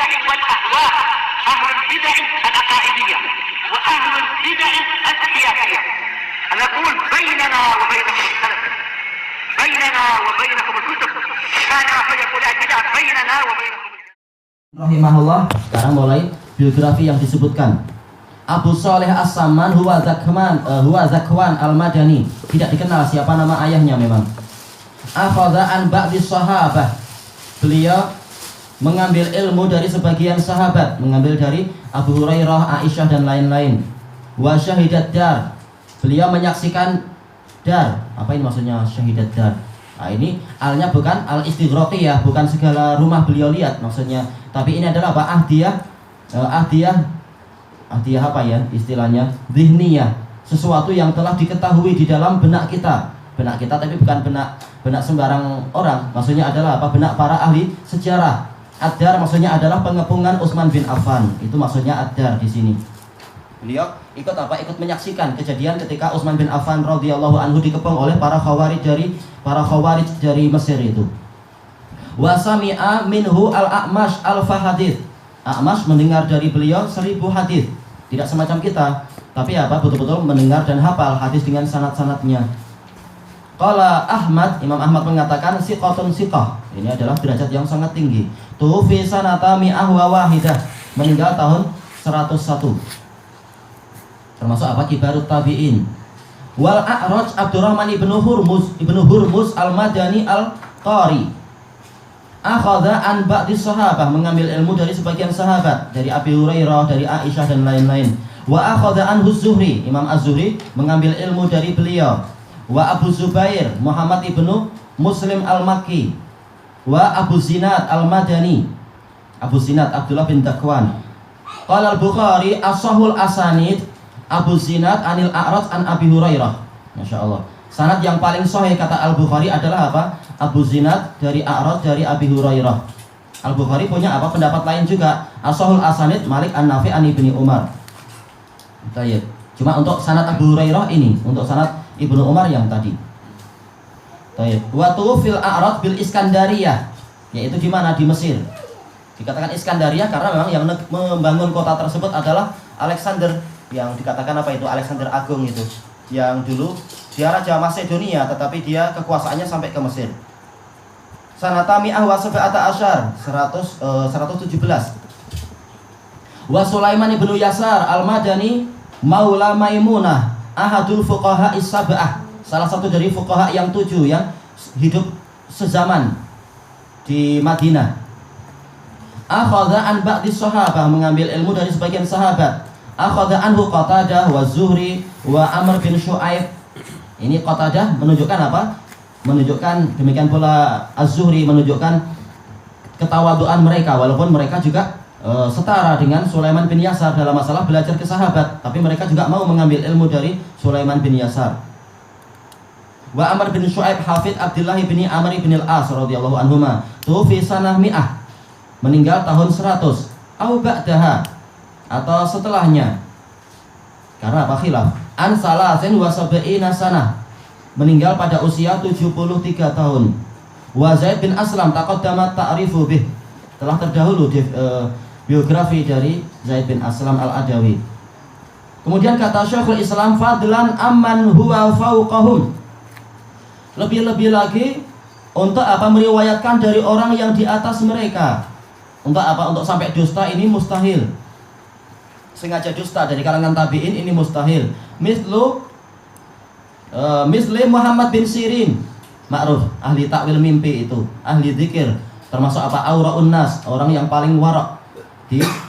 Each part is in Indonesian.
البدع والأهواء، أهل البدع العقائدية وأهل البدع السياسية. نقول بيننا وبينكم السلف، بيننا وبينكم الكتب، كان فيقول البدع بيننا وبينكم. Rahimahullah. Sekarang mulai biografi yang disebutkan. Abu Saleh As-Samman huwa Zakwan Al-Madani. Tidak dikenal siapa nama ayahnya memang. Akhadha an ba'di sahabah. Beliau mengambil ilmu dari sebagian sahabat, mengambil dari Abu Hurairah, Aisyah dan lain-lain. Wa syahidat dar. Beliau menyaksikan dar. Apa ini maksudnya syahidat dar? Nah, ini alnya bukan al-istighraqiyah, bukan segala rumah beliau lihat maksudnya. Tapi ini adalah apa? Ahdiyah apa ya istilahnya? Zihniyah. Sesuatu yang telah diketahui di dalam benak kita. Benak kita tapi bukan benak sembarang orang. Maksudnya adalah apa? Benak para ahli sejarah. Ad-dar maksudnya adalah pengepungan Utsman bin Affan. Itu maksudnya ad-dar di sini. Beliau ikut apa? Ikut menyaksikan kejadian ketika Utsman bin Affan radhiyallahu anhu dikepung oleh para khawarij dari Mesir itu. Wa sami'a minhu al-A'mash al-Fahadith. A'mash mendengar dari beliau 1000 hadis. Tidak semacam kita, tapi apa? Betul-betul mendengar dan hafal hadis dengan sanad-sanadnya. Qala Ahmad, Imam Ahmad mengatakan siqatun siqah. Ini adalah derajat yang sangat tinggi. Tufi sanata mi'ah wa wahidah. Meninggal tahun 101. Termasuk apa? Kibarut tabi'in. Wal A'raj Abdurrahman ibnu Hurmuz al-Madani al-Qari. Akhadha an ba'di sahabah, mengambil ilmu dari sebagian sahabat, dari Abi Hurairah, dari Aisyah dan lain-lain. Wa akhadha anhu Az-Zuhri, Imam Az-Zuhri mengambil ilmu dari beliau. Wa Abu Zubair Muhammad ibnu Muslim al-Makki. Wa Abu Zinad al-Madani. Abu Zinad Abdullah bin Dakwan. Qala al-Bukhari as-sahul asanid Abu Zinad anil A'raj an Abi Hurairah. Masya Allah. Sanad yang paling sahih kata Al-Bukhari adalah apa? Abu Zinad dari A'raj dari Abi Hurairah. Al-Bukhari punya apa? Pendapat lain juga. As-sahul asanid Malik an-Nafi an Ibni Umar. Baik. Cuma untuk sanad Abu Hurairah ini, untuk sanad Ibnu Umar yang tadi. Baik. Wa tuwfil A'raj bil Iskandariyah, yaitu di mana? Di Mesir. Dikatakan Iskandariyah karena memang yang membangun kota tersebut adalah Alexander, yang dikatakan apa itu? Alexander Agung itu, yang dulu dia raja Macedonia tetapi dia kekuasaannya sampai ke Mesir. Sanata mi'ah wa sab'ata asyar 117. Wa Sulaiman ibnu Yasar al-Madani maula Maimunah ahadul fuqaha is-sab'ah, salah satu dari fuqaha yang 7 yang hidup sezaman di Madinah. Akhadha an ba'di sahabah, mengambil ilmu dari sebagian sahabat. Akhadha anhu Qatadah wa Zuhri wa Amr bin Shu'aib. Ini Qatadah menunjukkan apa? Menunjukkan, demikian pula Az-Zuhri menunjukkan ketawaduan mereka, walaupun mereka juga setara dengan Sulaiman bin Yasar dalam masalah belajar ke sahabat, tapi mereka juga mau mengambil ilmu dari Sulaiman bin Yasar. Wa Amr bin Shu'aib hafid Abdullah bin Amr bin al-As radhiyallahu anhuma. Tufi sanah mi'ah, meninggal tahun 100. Au ba'daha, atau setelahnya. Karena apa? Khilaf. An salasin wa sab'ina sanah, meninggal pada usia 73 tahun. Wa Zaid bin Aslam taqaddama ta'rifu bih, telah terdahulu biografi dari Zaid bin Aslam al-Adawi. Kemudian kata Syekhul Islam, fadlan amman huwa fauqahum, lebih-lebih lagi untuk apa? Meriwayatkan dari orang yang di atas mereka. Untuk apa? Untuk sampai dusta ini mustahil. Sengaja dusta dari kalangan tabi'in ini mustahil. Misli Muhammad bin Sirin, ma'ruf, ahli takwil mimpi itu, ahli zikir, termasuk apa? Auraun nas, orang yang paling warak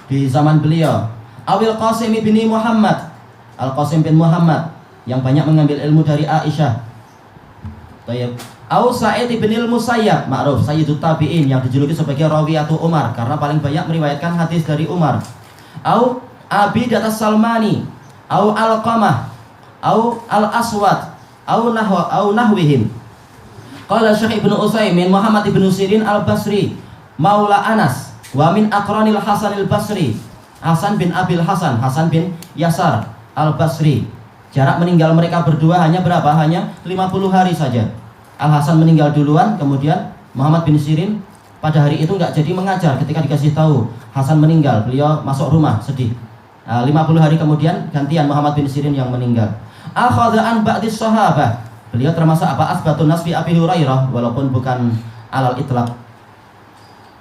di zaman beliau. Awil Qasim bin Muhammad, Al-Qasim bin Muhammad yang banyak mengambil ilmu dari Aisyah. Tayyib. Au Sa'id bin Al-Musayyab, ma'ruf, sayyidut tabi'in, yang dijuluki sebagai rawiyatu Umar karena paling banyak meriwayatkan hadis dari Umar. Au Abidat as-Salmani, au Al-Qamah, au Al-Aswad, au nahwihim. Qala Syekh Ibnu Utsaimin Muhammad ibnu Sirin al-Basri maula Anas wa min aqranil Hasan al-Basri, Hasan bin Abil Hasan, Hasan bin Yasar al-Basri. Jarak meninggal mereka berdua hanya berapa? Hanya 50 hari saja. Al-Hasan meninggal duluan, kemudian Muhammad bin Sirin pada hari itu nggak jadi mengajar. Ketika dikasih tahu Hasan meninggal, beliau masuk rumah sedih. 50 hari kemudian gantian Muhammad bin Sirin yang meninggal. Akhadha an ba'dis sahabah. Beliau termasuk apa? Asbatun nas fi Abi Hurairah, walaupun bukan alal itlaq.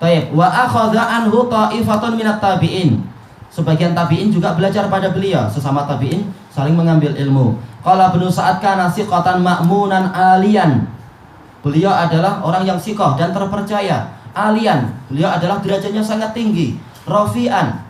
Taib, wa akhadha anhu ta'ifatun minat tabi'in. Sebagian tabi'in juga belajar pada beliau, sesama tabi'in saling mengambil ilmu. Qala Ibnu Sa'ad kana siqatan ma'munan aliyan. Beliau adalah orang yang siqah dan terpercaya. Aliyan, beliau adalah derajatnya sangat tinggi. Rafi'an.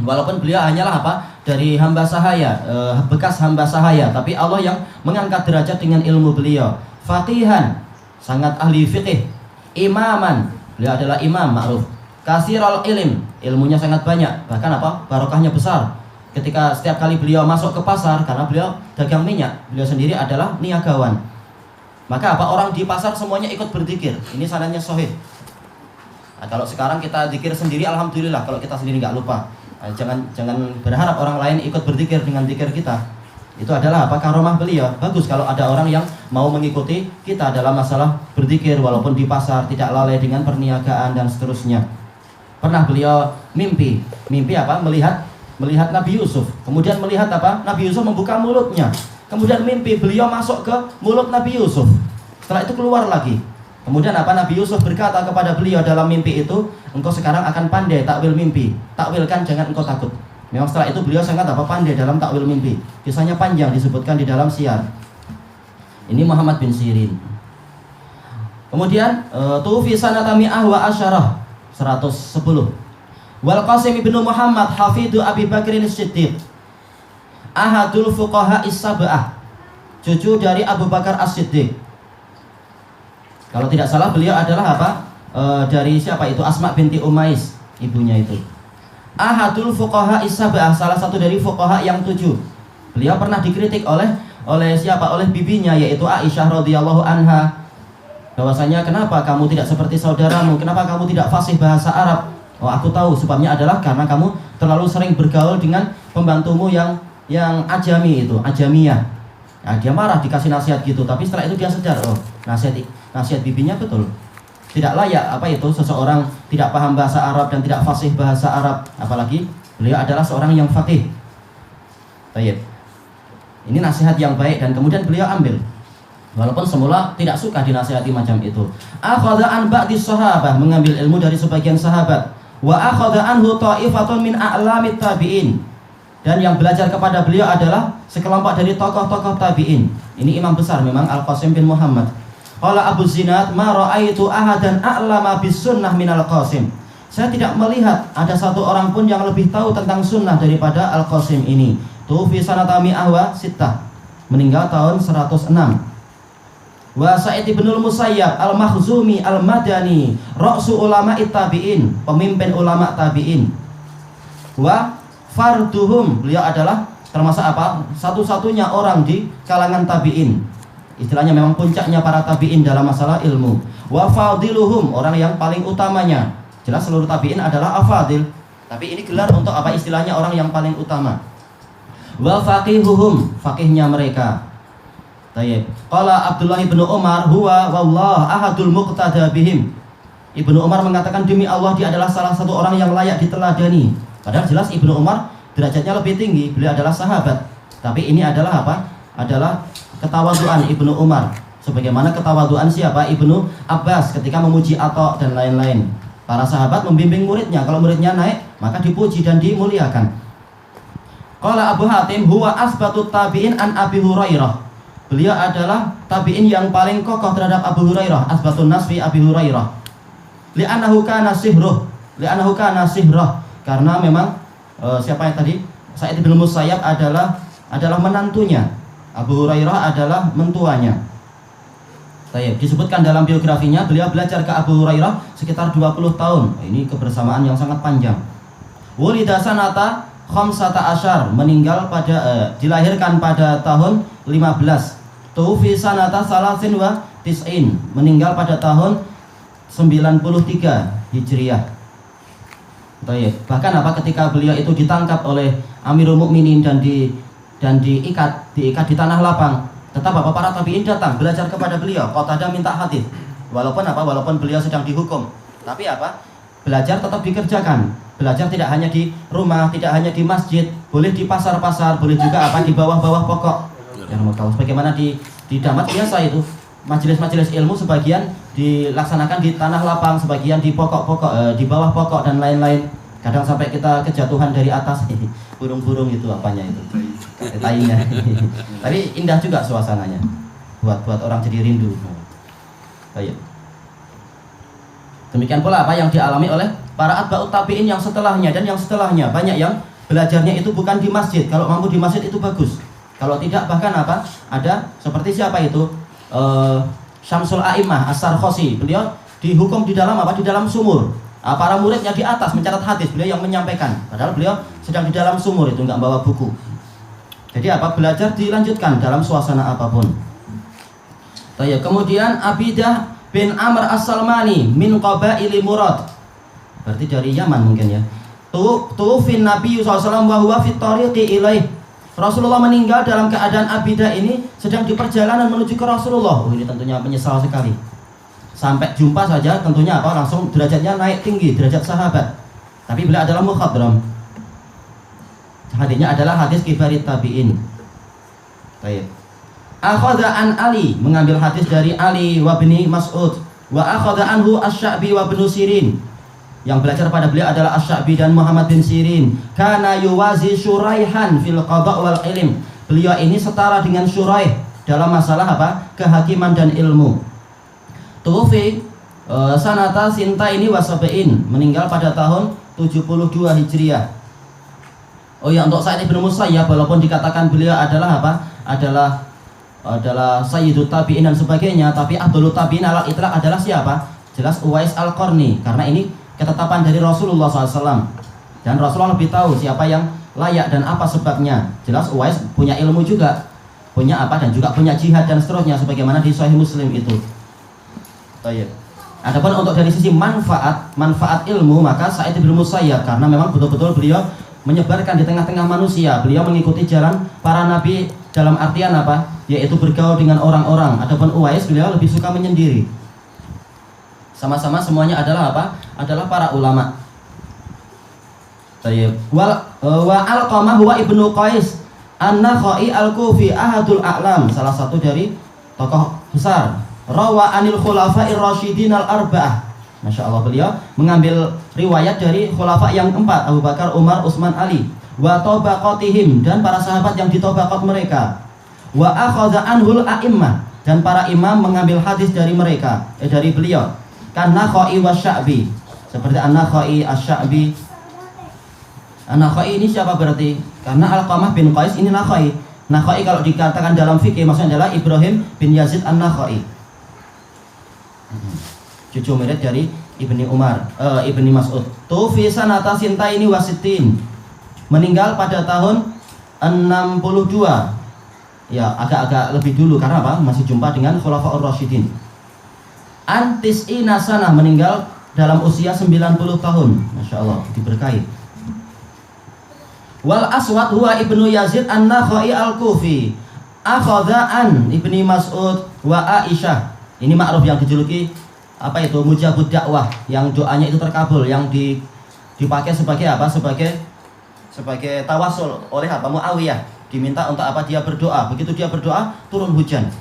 Walaupun beliau hanyalah apa? Dari hamba sahaya, bekas hamba sahaya, tapi Allah yang mengangkat derajat dengan ilmu beliau. Faqihan, sangat ahli fiqih. Imaman, beliau adalah imam ma'ruf. Kasirul ilm, ilmunya sangat banyak, bahkan apa? Barokahnya besar. Ketika setiap kali beliau masuk ke pasar, karena beliau dagang minyak, beliau sendiri adalah niagawan. Maka apa? Orang di pasar semuanya ikut berzikir. Ini sanadnya sahih. Nah, kalau sekarang kita zikir sendiri, alhamdulillah. Kalau kita sendiri nggak lupa, nah, jangan berharap orang lain ikut berzikir dengan zikir kita. Itu adalah apa? Karomah beliau. Bagus kalau ada orang yang mau mengikuti kita dalam masalah berzikir, walaupun di pasar, tidak lalai dengan perniagaan dan seterusnya. Pernah beliau mimpi apa? Melihat Nabi Yusuf. Kemudian melihat apa? Nabi Yusuf membuka mulutnya. Kemudian mimpi beliau masuk ke mulut Nabi Yusuf. Setelah itu keluar lagi. Kemudian apa? Nabi Yusuf berkata kepada beliau dalam mimpi itu, engkau sekarang akan pandai takwil mimpi. Takwilkan, jangan engkau takut. Memang setelah itu beliau sangat apa? Pandai dalam takwil mimpi. Kisahnya panjang, disebutkan di dalam Syiar. Ini Muhammad bin Sirin. Kemudian tufi sanata mi'ah wa asyarah, 110. Wal Qasim ibnu Muhammad hafidhu Abi Bakrin As-Siddiq, ahadul fuqaha is-sab'ah, cucu dari Abu Bakar As-Siddiq. Kalau tidak salah beliau adalah apa? Dari siapa itu? Asma binti Umais, ibunya itu. Ahadul fuqaha is-sab'ah, salah satu dari fuqaha yang 7. Beliau pernah dikritik oleh siapa? Oleh bibinya, yaitu Aisyah radhiyallahu anha. Bahwasanya kenapa kamu tidak seperti saudaramu? Kenapa kamu tidak fasih bahasa Arab? Oh, aku tahu sebabnya adalah karena kamu terlalu sering bergaul dengan pembantumu yang ajami itu, ajamiyah. Nah, dia marah dikasih nasihat gitu, tapi setelah itu dia sadar, oh, nasihat bibinya betul. Tidak layak apa itu seseorang tidak paham bahasa Arab dan tidak fasih bahasa Arab, apalagi beliau adalah seorang yang faqih. Baik. Ini nasihat yang baik dan kemudian beliau ambil. Walaupun semula tidak suka dinasihati macam itu. Akhadha an ba'dis sahabah, mengambil ilmu dari sebagian sahabat. Wa akhadha anhu ta'ifatun min a'lamit tabi'in. Dan yang belajar kepada beliau adalah sekelompok dari tokoh-tokoh tabi'in. Ini imam besar memang, Al-Qasim bin Muhammad. Qala Abu Zinad, ma ra'aitu ahadan a'lama bis sunnah minal Qasim. Saya tidak melihat ada satu orang pun yang lebih tahu tentang sunnah daripada Al-Qasim ini. Tufi sanata mi'ah wa sittah, meninggal tahun 106. Wa Sa'id bin Musayyab Al-Makhzumi Al-Madani, ra'su ulama tabi'in, pemimpin ulama tabi'in. Wa farduhum, beliau adalah termasuk apa? Satu-satunya orang di kalangan tabi'in. Istilahnya memang puncaknya para tabi'in dalam masalah ilmu. Wa fadiluhum, orang yang paling utamanya. Jelas seluruh tabi'in adalah afadil, tapi ini gelar untuk apa? Istilahnya orang yang paling utama. Wa faqihuhum, faqihnya mereka. Tayyib. Qala Abdullah ibnu Umar huwa wallah ahadul muqtada bihim. Ibnu Umar mengatakan, demi Allah dia adalah salah satu orang yang layak diteladani. Padahal jelas Ibnu Umar derajatnya lebih tinggi, beliau adalah sahabat. Tapi ini adalah apa? Adalah ketawaduan Ibnu Umar. Sebagaimana ketawaduan siapa? Ibnu Abbas ketika memuji Atha dan lain-lain. Para sahabat membimbing muridnya, kalau muridnya naik maka dipuji dan dimuliakan. Qala Abu Hatim huwa asbatut tabi'in an Abi Hurairah. Beliau adalah tabi'in yang paling kokoh terhadap Abu Hurairah, asbatun nas fi Abi Hurairah. Li'annahu kana sihruh, karena memang siapa yang tadi? Sa'id bin Musayyab adalah menantunya. Abu Hurairah adalah mentuanya. Baik, disebutkan dalam biografinya beliau belajar ke Abu Hurairah sekitar 20 tahun. Ini kebersamaan yang sangat panjang. Wulida sanata khamsata asyar, meninggal pada dilahirkan pada tahun 15. Tufi sanata salasin wa tis'in, meninggal pada tahun 93 Hijriah. Baik. Bahkan apa ketika beliau itu ditangkap oleh Amirul Mukminin dan diikat di tanah lapang, tetap apa para tabi'in datang belajar kepada beliau. Qatadah minta hadis. Walaupun beliau sedang dihukum, tapi belajar tetap dikerjakan. Belajar tidak hanya di rumah, tidak hanya di masjid, boleh di pasar-pasar, boleh juga di bawah-bawah pokok. Yang mau tahu bagaimana di damat biasa itu, majelis-majelis ilmu sebagian dilaksanakan di tanah lapang, sebagian di pokok-pokok, di bawah pokok dan lain-lain. Kadang sampai kita kejatuhan dari atas, burung-burung itu itu, tainya. Tapi indah juga suasananya, buat orang jadi rindu. Baik. Demikian pula yang dialami oleh para atba'ut tabi'in yang setelahnya dan yang setelahnya. Banyak yang belajarnya itu bukan di masjid. Kalau mampu di masjid itu bagus. Kalau tidak bahkan ada seperti siapa itu? Syamsul A'imah As-Sarkhosi. Beliau dihukum di dalam di dalam sumur. Para muridnya di atas mencatat hadis, beliau yang menyampaikan. Padahal beliau sedang di dalam sumur itu, enggak bawa buku. Jadi belajar dilanjutkan dalam suasana apapun. Kemudian Abidah bin Amr As-Salmani min qabaili Murad. Berarti dari Yaman mungkin ya. Tuwfin Nabi SAW wa huwa fit tariqi ilaih. Rasulullah meninggal dalam keadaan Abidah ini sedang di perjalanan menuju ke Rasulullah. Ini tentunya menyesal sekali. Sampai jumpa saja tentunya langsung derajatnya naik tinggi, derajat sahabat. Tapi beliau adalah mukhadram. Hadisnya adalah hadis kibarit tabi'in. Baik. Akhadha an Ali, mengambil hadis dari Ali wa bin Mas'ud, wa akhadha anhu Asy-Sya'bi wa Ibnu Sirin. Yang belajar pada beliau adalah Asy-Sya'bi dan Muhammad bin Sirin. Kana yuwazi Syuraihan fil qada' wal ilm. Beliau ini setara dengan Syuraih dalam masalah kehakiman dan ilmu. Tufi sanata sinta ini wasabein, meninggal pada tahun 72 Hijriah. Oh ya, untuk Sa'id bin Musayyab walaupun dikatakan beliau adalah adalah Sayyidut Tabi'in dan sebagainya, tapi Abdullut Tabi'in alal itlaq adalah siapa? Jelas Uwais Al-Qarni, karena ini ketetapan dari Rasulullah SAW. Dan Rasulullah lebih tahu siapa yang layak dan apa sebabnya. Jelas Uwais punya ilmu juga, punya dan juga punya jihad dan seterusnya, sebagaimana di Sahih Muslim itu. Baik. Adapun untuk dari sisi manfaat ilmu, maka Sa'id bin Musayyab, karena memang betul-betul beliau menyebarkan di tengah-tengah manusia. Beliau mengikuti jalan para nabi dalam artian yaitu bergaul dengan orang-orang. Adapun Uwais, beliau lebih suka menyendiri. Sama-sama semuanya adalah adalah para ulama. Tayyib. Wa Alqamah huwa Ibnu Qais An-Nakhai Al-Kufi ahadul a'lam, salah satu dari tokoh besar. Rawa anil khulafa'ir rasyidin al-arba'ah. Masya Allah, beliau mengambil riwayat dari khulafa yang 4, Abu Bakar, Umar, Utsman, Ali. Wa tabaqatihim, dan para sahabat yang di tabaqat mereka. Wa akhadha anhul a'immah, dan para imam mengambil hadis dari mereka, dari beliau. Kan Nakhai wa Sya'bi, seperti An-Nakhai, Asy-Sya'bi. An-Nakhai ini siapa berarti? Karena Alqamah bin Qais ini Nakhai. Nakhai kalau dikatakan dalam fikih maksudnya adalah Ibrahim bin Yazid An-Nakhai. Cucu murid dari Ibni Mas'ud. Tufi sanata sintaini wasitin, meninggal pada tahun 62. Ya, agak-agak lebih dulu karena masih jumpa dengan Khulafaur Rasyidin. Antis'ina sanah, meninggal dalam usia 90 tahun. Masya Allah, diberkahi. Wal Aswad huwa Ibnu Yazid An-Nakhai Al-Kufi. Akhadha an Ibni Mas'ud wa Aisyah. Ini ma'ruf yang dijuluki mujabud dakwah, yang doanya itu terkabul, yang dipakai sebagai sebagai tawasul oleh Muawiyah, diminta untuk dia berdoa. Begitu dia berdoa, turun hujan.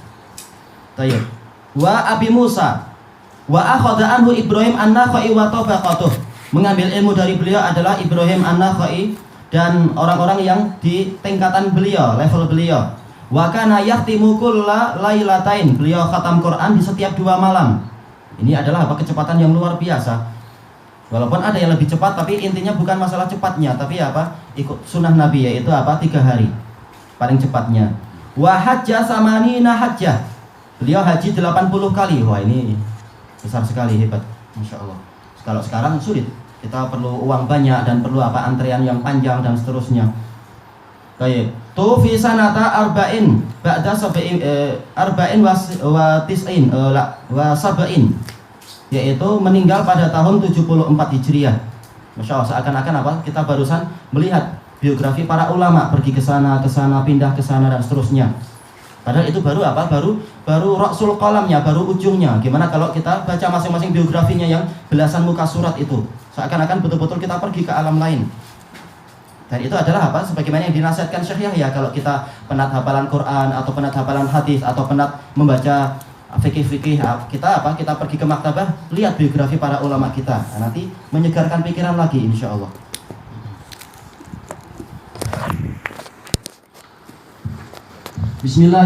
Tayyib. Wa Abi Musa wa akhadha anhu Ibrahim An-Nakhai wa tabaqatuh. Mengambil ilmu dari beliau adalah Ibrahim An-Nakhai dan orang-orang yang di tingkatan beliau, level beliau. Wa kana yahtimu kulla lailatain. Beliau khatam Quran di setiap 2 malam. Ini adalah kecepatan yang luar biasa. Walaupun ada yang lebih cepat, tapi intinya bukan masalah cepatnya, tapi ikut sunnah Nabi, yaitu 3 hari paling cepatnya. Wa hajja samanina hajjah. Beliau haji 80 kali. Wah, ini besar sekali, hebat. Masya Allah. Kalau sekarang sulit. Kita perlu uang banyak dan perlu antrian yang panjang dan seterusnya. Baik. Tufi sanata arba'in ba'da arba'in wa tis'in wa sab'in, yaitu meninggal pada tahun 74 Hijriah. Masya Allah, seakan-akan kita barusan melihat biografi para ulama, pergi ke sana, pindah ke sana dan seterusnya. Padahal itu baru apa? Baru Rasul Qalamnya, baru ujungnya. Gimana kalau kita baca masing-masing biografinya yang belasan muka surat itu? Seakan-akan betul-betul kita pergi ke alam lain. Dan itu adalah apa? Sebagaimana yang dinasihatkan Syekh Yahya, kalau kita penat hafalan Quran atau penat hafalan hadis atau penat membaca fikih-fikih, kita apa? Kita pergi ke maktabah, lihat biografi para ulama kita. Nah, nanti menyegarkan pikiran lagi insya Allah. Bismillah.